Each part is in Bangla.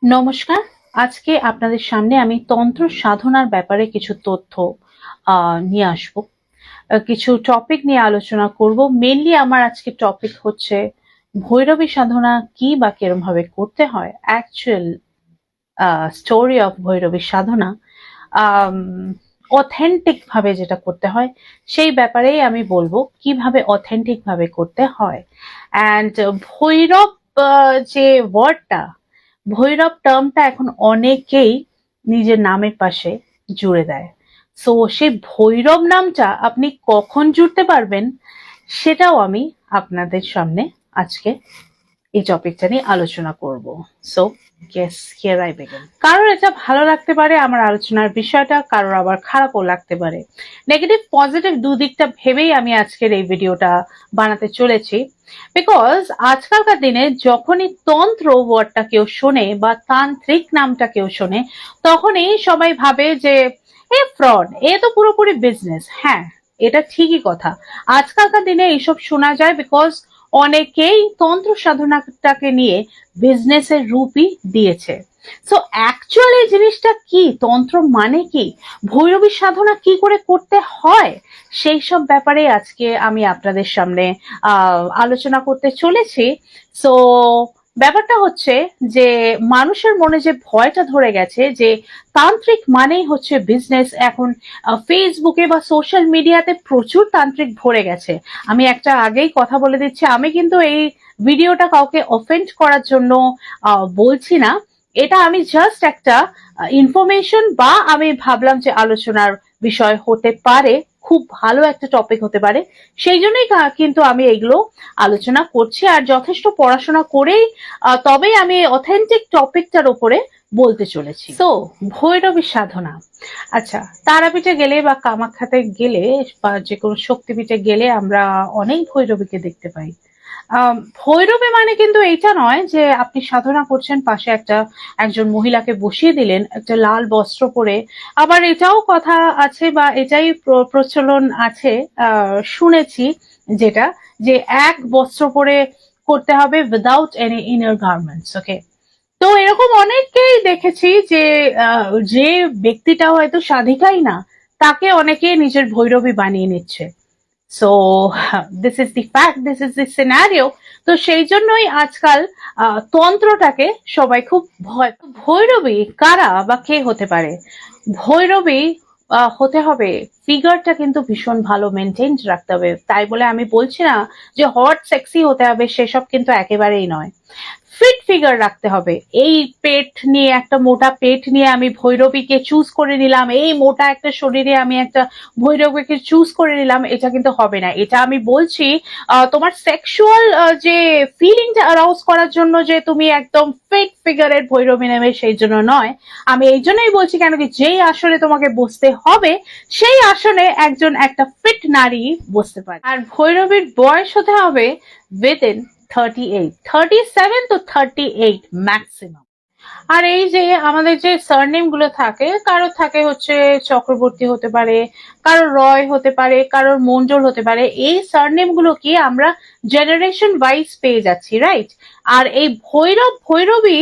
নমস্কার। আজকে আপনাদের সামনে আমি তন্ত্র সাধনার ব্যাপারে কিছু তথ্য নিয়ে আসব। কিছু টপিক নিয়ে আলোচনা করব। মেইনলি আমার আজকে টপিক হচ্ছে ভৈরবী সাধনা কি বা কিরম ভাবে করতে হয়, actual story of Bhairavi Sadhana, authentic ভাবে যেটা করতে হয় সেই ব্যাপারেই আমি বলবো কিভাবে অথেন্টিক ভাবে করতে হয়। অ্যান্ড ভৈরব যে ওয়ার্ডটা, ভৈরব টার্মটা এখন অনেকেই নিজের নামের পাশে জুড়ে দেয়। সো সেই ভৈরব নামটা আপনি কখন জুড়তে পারবেন সেটাও আমি আপনাদের সামনে আজকে এই টপিকটা নিয়ে আলোচনা করব। So yes, here I begin. কারোর এটা ভালো লাগতে পারে আমার আলোচনার বিষয়টা, কারোর আবার খারাপও লাগতে পারে। নেগেটিভ পজিটিভ দুদিকটা ভেবেই আমি আজকের এই ভিডিওটা বানাতে চলেছি। বিকজ আজকালকার দিনে যখনই তন্ত্র ওয়ার্ডটা কেউ শোনে বা তান্ত্রিক নামটা কেউ শোনে, তখনই সবাই ভাবে যে এ ফ্রড, এ তো পুরোপুরি বিজনেস। হ্যাঁ, এটা ঠিকই কথা। আজকালকার দিনে এইসব শোনা যায় বিকজ অনেকেই তন্ত্র সাধনাটাকে নিয়ে বিজনেসের রূপই দিয়েছে। সো অ্যাকচুয়ালি জিনিসটা কি, তন্ত্র মানে কি, ভৈরবী সাধনা কি করে করতে হয়, সেই সব ব্যাপারে আজকে আমি আপনাদের সামনে আলোচনা করতে চলেছি। সো ব্যাপারটা হচ্ছে যে মানুষের মনে যে ভয়টা ধরে গেছে যে তান্ত্রিক মানেই হচ্ছে বিজনেস, এখন ফেসবুকে বা সোশ্যাল মিডিয়াতে প্রচুর তান্ত্রিক ভরে গেছে। আমি একটা আগেই কথা বলে দিচ্ছি, আমি কিন্তু এই ভিডিওটা কাউকে অফেন্ড করার জন্য বলছি না। এটা আমি জাস্ট একটা ইনফরমেশন বা আমি ভাবলাম যে আলোচনার বিষয় হতে পারে, খুব ভালো একটা টপিক হতে পারে, সেই জন্যই কিন্তু আমি এগুলো আলোচনা করছি। আর যথেষ্ট পড়াশোনা করেই তবেই আমি অথেন্টিক টপিকটার উপরে বলতে চলেছি। তো ভৈরবী সাধনা, আচ্ছা, তারাপীঠে গেলে বা কামাখ্যাতে গেলে বা যে কোনো শক্তিপীঠে গেলে আমরা অনেক ভৈরবীকে দেখতে পাই। ভৈরবী মানে কিন্তু এইটা নয় যে আপনি সাধনা করছেন, পাশে একজন মহিলাকে বসিয়ে দিলেন একটা লাল বস্ত্র পরে। আবার এটাও কথা আছে বা এটাই প্রচলন আছে, শুনেছি যেটা, যে এক বস্ত্র পরে করতে হবে উইদাউট এনি ইনার গার্মেন্টস। ওকে, তো এরকম অনেককেই দেখেছি যে যে ব্যক্তিটা হয়তো সাধিকাই না, তাকে অনেকে নিজের ভৈরবী বানিয়ে নিচ্ছে। So this is the fact, this is the scenario. তো সেই জন্যই আজকাল তন্ত্রটাকে সবাই খুব ভয়। ভৈরবী কারা বা কে হতে পারে? ভৈরবী হতে হবে, ফিগারটা কিন্তু ভীষণ ভালো মেনটেন রাখতে হবে। তাই বলে আমি বলছি না যে হট সেক্সি হতে হবে, সেসব কিন্তু একেবারেই নয়। ফিট ফিগার রাখতে হবে। এই পেট নিয়ে, একটা মোটা পেট নিয়ে আমি ভৈরবীকে চুজ করে নিলাম, এই মোটা একটা শরীরে আমি একটা ভৈরবীকে চুজ করে নিলাম, এটা কিন্তু হবে না। এটা আমি বলছি তোমার সেক্সুয়াল যে ফিলিংটা অ্যারাউজ করার জন্য যে তুমি একদম ফিট ফিগারের ভৈরবী নেবে, সেই জন্য নয়। আমি এই জন্যই বলছি, কেন কি যেই আসনে তোমাকে বসতে হবে সেই আসনে একটা ফিট নারী বসতে পারে। আর ভৈরবীর বয়স হতে হবে উইদিন 38, 37 to 38 ম্যাক্সিমাম। আর এই যে আমাদের যে সারনেম গুলো থাকে, কারোর থাকে হচ্ছে চক্রবর্তী হতে পারে, কারোর রয় হতে পারে, কারোর মন্ডল হতে পারে। এই সারনেম গুলো কি আমরা জেনারেশন ওয়াইজ পেয়ে যাচ্ছি, রাইট? আর এই ভৈরবী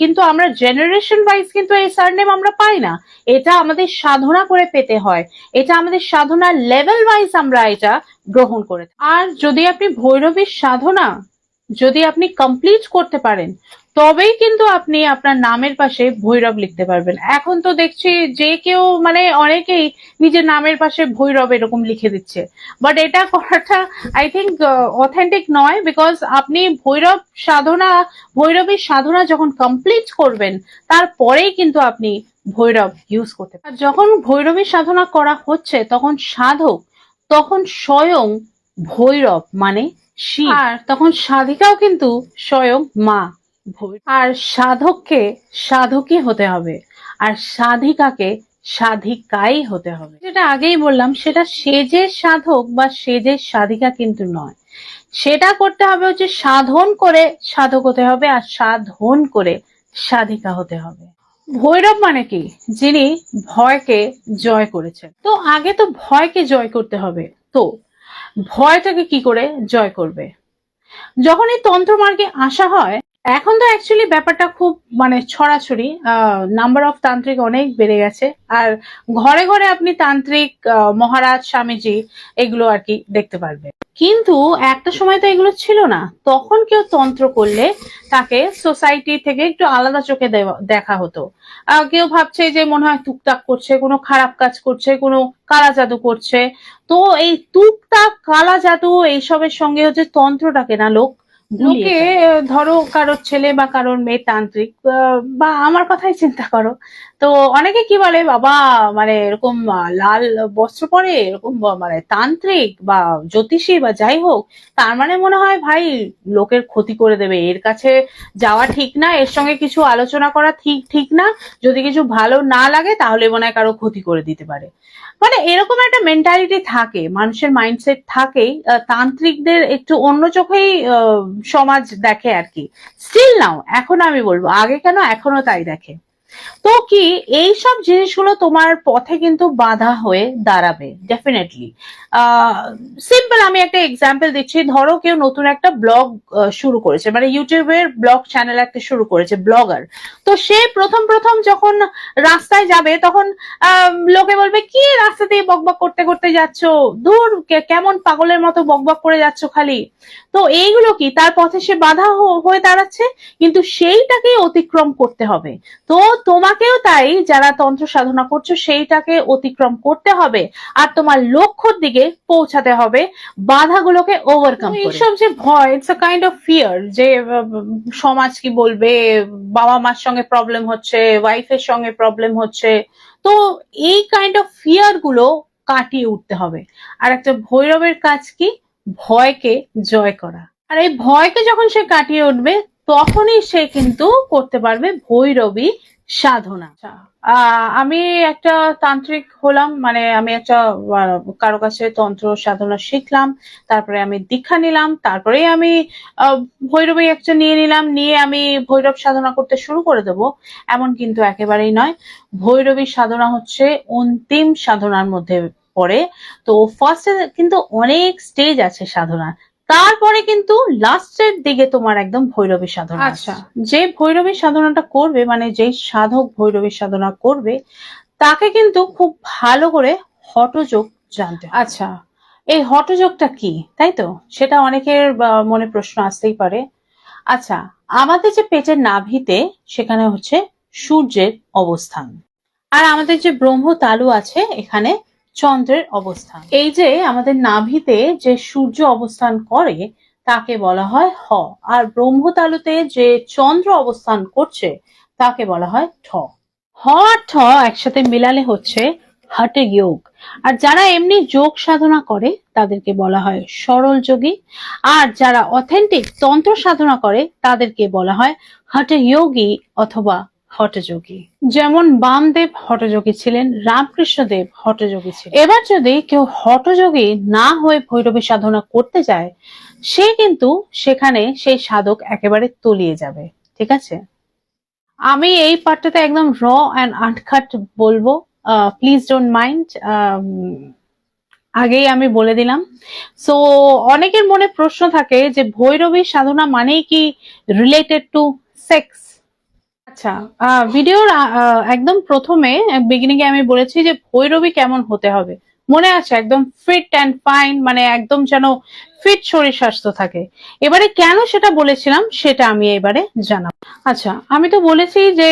কিন্তু আমরা জেনারেশন ওয়াইজ কিন্তু এই সারনেম আমরা পাই না। এটা আমাদের সাধনা করে পেতে হয়, এটা আমাদের সাধনার লেভেল ওয়াইজ আমরা এটা গ্রহণ করে। আর যদি আপনি ভৈরবীর সাধনা যদি আপনি কমপ্লিট করতে পারেন, তবেই কিন্তু আপনি আপনার নামের পাশে ভৈরব লিখতে পারবেন। এখন তো দেখছি যে কেউ, মানে অনেকেই নিজের নামের পাশে ভৈরব এরকম লিখে দিচ্ছে, বাট এটা করাটা আই থিঙ্ক অথেন্টিক নয়। বিকজ আপনি ভৈরবীর সাধনা যখন কমপ্লিট করবেন, তারপরেই কিন্তু আপনি ভৈরব ইউজ করতে পারেন। যখন ভৈরবীর সাধনা করা হচ্ছে তখন তখন স্বয়ং ভৈরব মানে শিব, আর তখন সাধিকাও কিন্তু স্বয়ং মা। আর সাধকই হতে হবে, আর সাধিকাকে সাধিকাই হতে হবে। যেটা আগেই বললাম, সেটা সেজে সাধক বা সেজে সাধিকা কিন্তু নয়। সেটা করতে হবে হচ্ছে সাধন করে সাধক হতে হবে, আর সাধন করে সাধিকা হতে হবে। ভৈরব মানে কি? যিনি ভয়কে জয় করেছেন। তো আগে তো ভয়কে জয় করতে হবে। তো ভয়টাকে কি করে জয় করবে? যখন এই তন্ত্র মার্গে আসা হয়, এখন তো অ্যাকচুয়ালি ব্যাপারটা খুব মানে ছড়াছড়ি, নাম্বার অফ তান্ত্রিক অনেক বেড়ে গেছে। আর ঘরে ঘরে আপনি তান্ত্রিক, মহারাজ, স্বামীজি এগুলো আর কি দেখতে পারবেন। কিন্তু একটা সময় তো এগুলো ছিল না। তখন কেউ তন্ত্র করলে তাকে সোসাইটি থেকে একটু আলাদা চোখে দেখা হতো। কেউ ভাবছে যে মনে হয় টুকটাক করছে, কোনো খারাপ কাজ করছে, কোনো কালা জাদু করছে। তো এই টুকটাক কালা জাদু এইসবের সঙ্গে হচ্ছে তন্ত্রটাকে না লোক লোকে ধরো কারোর ছেলে বা কারোর মেয়ে তান্ত্রিক, বা আমার কথাই চিন্তা করো। তো অনেকে কি বলে, বাবা মানে এরকম লাল বস্ত্র পরে এরকম মানে তান্ত্রিক বা জ্যোতিষী বা যাই হোক, তার মানে মনে হয় ভাই লোকের ক্ষতি করে দেবে, এর কাছে যাওয়া ঠিক না, এর সঙ্গে কিছু আলোচনা করা ঠিক না, যদি কিছু ভালো না লাগে তাহলে মনে হয় কারো ক্ষতি করে দিতে পারে। মানে এরকম একটা মেন্টালিটি থাকে, মানুষের মাইন্ডসেট থাকেই। তান্ত্রিকদের একটু অন্য চোখেই সমাজ দেখে আর কি। স্টিল নাও, এখন আমি বলবো আগে কেন, এখনো তাই দেখে। তো কি এই সব জিনিসগুলো তোমার পথে কিন্তু বাধা হয়ে দাঁড়াবে ডেফিনেটলি। সিম্পল আমি একটা এক্সাম্পল দিচ্ছি। ধরো কেউ নতুন একটা ব্লগ শুরু করেছে, মানে ইউটিউবের ব্লগ চ্যানেল একটা শুরু করেছে, ব্লগার। তো সে প্রথম প্রথম যখন রাস্তায় যাবে তখন লোকে বলবে কি রাস্তা দিয়ে বকবক করতে করতে যাচ্ছ, দূর কেমন পাগলের মতো বকবক করে যাচ্ছ খালি। তো এইগুলো কি তার পথে সে বাধা হয়ে দাঁড়াচ্ছে, কিন্তু সেইটাকে অতিক্রম করতে হবে। তো তোমাকেও তাই, যারা তন্ত্র সাধনা করছো সেইটাকে অতিক্রম করতে হবে, আর তোমার লক্ষ্যর দিকে পৌঁছাতে হবে বাধাগুলোকে ওভারকাম করে। এইসব যে ভয়, it's a kind of fear, যে সমাজ কি বলবে, বাবা মার সঙ্গে প্রবলেম হচ্ছে, ওয়াইফের সঙ্গে প্রবলেম হচ্ছে। তো এই কাইন্ড অফ ফিয়ার গুলো কাটিয়ে উঠতে হবে। আর একটা ভৈরবের কাজ কি, ভয়কে জয় করা। আর এই ভয়কে যখন সে কাটিয়ে উঠবে তখনই সে কিন্তু করতে পারবে ভৈরবী সাধনা। আমি একটা তান্ত্রিক হলাম, মানে আমি একটা কারো কাছে তন্ত্র সাধনা শিখলাম, তারপরে আমি দীক্ষা নিলাম, তারপরে আমি ভৈরবী একটা নিয়ে নিলাম, নিয়ে আমি ভৈরব সাধনা করতে শুরু করে দেব, এমন কিন্তু একেবারেই নয়। ভৈরবী সাধনা হচ্ছে অন্তিম সাধনার মধ্যে পড়ে। তো ফার্স্টে কিন্তু অনেক স্টেজ আছে সাধনার, তারপরে কিন্তু লাস্টের দিকে তোমার একদম ভৈরবী সাধনা। আচ্ছা, যে ভৈরবী সাধনাটা করবে, মানে যেই সাধক ভৈরবী সাধনা করবে, তাকে কিন্তু খুব ভালো করে হঠযোগ জানতে হবে। আচ্ছা, এই হঠযোগটা কি, তাই তো? সেটা অনেকের মনে প্রশ্ন আসতেই পারে। আচ্ছা, আমাদের যে পেটের নাভিতে, সেখানে হচ্ছে সূর্যের অবস্থান, আর আমাদের যে ব্রহ্ম তালু আছে এখানে চন্দ্রের অবস্থান। এই যে আমাদের নাভিতে যে সূর্য অবস্থান করে তাকে বলা হয় হ, আর ব্রহ্মতালুতে যে চন্দ্র অবস্থান করছে তাকে বলা হয় ঠ। হ আর ঠ একসাথে মিলালে হচ্ছে হঠ যোগ। আর যারা এমনি যোগ সাধনা করে তাদেরকে বলা হয় সরল যোগী, আর যারা অথেন্টিক তন্ত্র সাধনা করে তাদেরকে বলা হয় হঠ যোগী অথবা হঠযোগী। যেমন বামদেব হঠযোগী ছিলেন, রামকৃষ্ণদেব হঠযোগী ছিলেন। এবার যদি কেউ হঠযোগী না হয়ে ভৈরবী সাধনা করতে যায়, সে কিন্তু সেখানে সেই সাধক একেবারে তলিয়ে যাবে। ঠিক আছে, আমি এই পার্টটাতে একদম র অ্যান্ড আনকাট বলবো, প্লিজ ডোন্ট মাইন্ড। আগেই আমি বলে দিলাম। সো অনেকের মনে প্রশ্ন থাকে যে ভৈরবী সাধনা মানেই কি রিলেটেড টু সেক্স? আচ্ছা, ভিডিওর একদম প্রথমে বিগিনিং এ আমি বলেছি যে ভৈরবী কেমন হতে হবে, মনে আছে? একদম ফিট অ্যান্ড ফাইন, মানে একদম যেন ফিট শরীর স্বাস্থ্য থাকে। এবারে কেন সেটা বলেছিলাম সেটা আমি এবারে জানাবো। আচ্ছা, আমি তো বলেছি যে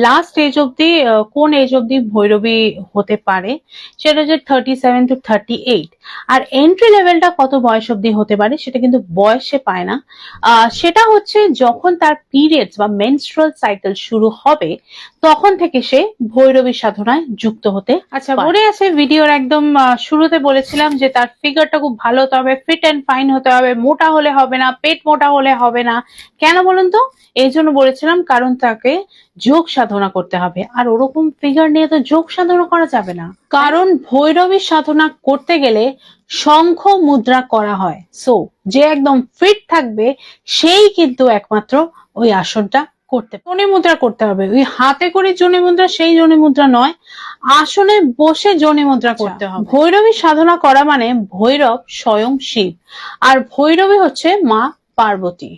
লাস্ট এজ অব্দি, কোন এজ অব্দি ভৈরবী হতে পারে, সেটা হচ্ছে 37 to 38। আর এন্ট্রি লেভেলটা কত বয়স অব্দি হতে পারে সেটা কিন্তু বয়সে পায় না, সেটা হচ্ছে যখন তার পিরিয়ডস বা মেনস্ট্রুয়াল সাইকেল শুরু হবে তখন থেকে সে ভৈরবী সাধনায় যুক্ত হতে। আচ্ছা, মনে আছে ভিডিওর একদম শুরুতে বলেছিলাম যে তার ফিগারটা খুব ভালো হতে হবে, ফিট অ্যান্ড ফাইন হতে হবে, মোটা হলে হবে না, পেট মোটা হলে হবে না। কেন বলুন তো? এই জন্য বলেছিলাম কারণ তাকে যোগ সাধনা করতে হবে, আর ওরকম ফিগার নিয়ে তো যোগ সাধনা করা যাবে না। কারণ ভৈরবী সাধনা করতে গেলে শঙ্খ মুদ্রা করা হয়। সো যে একদম ফিট থাকবে সেই কিন্তু একমাত্র ওই আসনটা করতে, যোনি মুদ্রা করতে হবে। ওই হাতে করে যোনি মুদ্রা, সেই যোনি মুদ্রা নয়, আসনে বসে যোনি মুদ্রা করতে হবে। ভৈরবী সাধনা করা মানে ভৈরব স্বয়ং শিব, আর ভৈরবী হচ্ছে মা পার্বতী।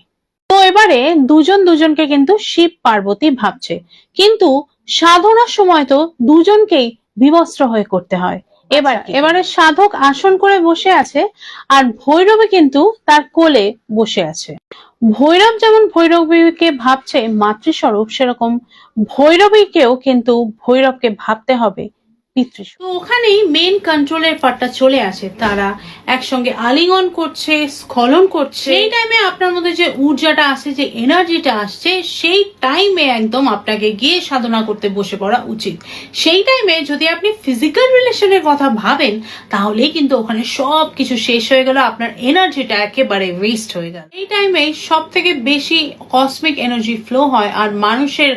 তো এবারে দুজন দুজনকে কিন্তু শিব পার্বতী ভাবছে, কিন্তু সাধনার সময় তো দুজনকেই বিবস্ত্র হয়ে করতে হয়। এবারে সাধক আসন করে বসে আছে আর ভৈরবী কিন্তু তার কোলে বসে আছে। ভৈরব যেমন ভৈরবীকে ভাবছে মাতৃস্বরূপ, সেরকম ভৈরবীকেও কিন্তু ভৈরবকে ভাবতে হবে পিতৃস্বরূপ। তো ওখানেই মেন কন্ট্রোলের পার্টটা চলে আসে, তারা একসঙ্গে আলিঙ্গন করছে, স্খলন করছে। সেই টাইমে আপনার মধ্যে যে ঊর্জাটা আসছে, যে এনার্জিটা আসছে, সেই টাইমে একদম আপনাকে গিয়ে সাধনা করতে বসে পড়া উচিত। সেই টাইমে যদি আপনি ফিজিক্যাল রিলেশনের কথা ভাবেন, তাহলেই কিন্তু ওখানে সব কিছু শেষ হয়ে গেল, আপনার এনার্জিটা একেবারে ওয়েস্ট হয়ে গেল। এই টাইমে সব থেকে বেশি কসমিক এনার্জি ফ্লো হয় আর মানুষের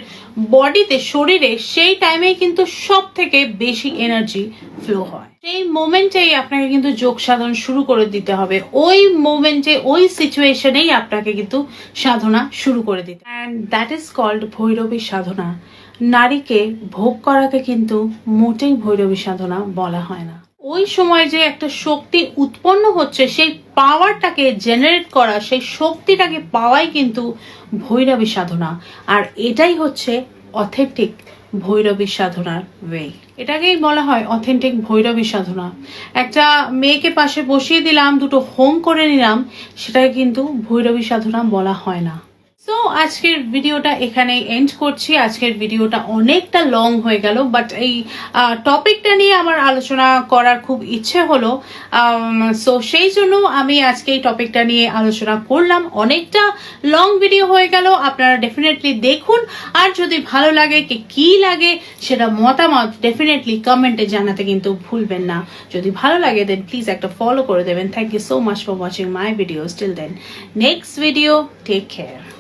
বডিতে, শরীরে সেই টাইমে কিন্তু সব থেকে বেশি এনার্জি ফ্লো হয়। সেই মোমেন্টেই আপনাকে কিন্তু যোগ সাধন শুরু করে দিতে হবে, ওই মোমেন্টে, ওই সিচুয়েশনেই আপনাকে কিন্তু সাধনা শুরু করে দিতে, অ্যান্ড দ্যাট ইজ কল্ড ভৈরবী সাধনা। নারীকে ভোগ করাকে কিন্তু মোটেই ভৈরবী সাধনা বলা হয় না। ওই সময় যে একটা শক্তি উৎপন্ন হচ্ছে, সেই পাওয়ারটাকে জেনারেট করা, সেই শক্তিটাকে পাওয়াই কিন্তু ভৈরবী সাধনা। আর এটাই হচ্ছে অথেন্টিক ভৈরবী সাধনার ওয়ে। এটাকেই বলা হয় অথেন্টিক ভৈরবী সাধনা। একটা মেয়েকে পাশে বসিয়ে দিলাম, দুটো হোম করে নিলাম, সেটাকে কিন্তু ভৈরবী সাধনা বলা হয় না। তো আজকের ভিডিওটা এখানে এন্ড করছি। আজকের ভিডিওটা অনেকটা লং হয়ে গেল, বাট এই টপিকটা নিয়ে আমার আলোচনা করার খুব ইচ্ছে হলো, সো সেই জন্য আমি আজকে এই টপিকটা নিয়ে আলোচনা করলাম। অনেকটা লং ভিডিও হয়ে গেল, আপনারা ডেফিনেটলি দেখুন। আর যদি ভালো লাগে, কি লাগে সেটা মতামত ডেফিনেটলি কমেন্টে জানাতে কিন্তু ভুলবেন না। যদি ভালো লাগে দেন প্লিজ একটা ফলো করে দেবেন। Thank you so much for watching my videos. Till then next video, take care.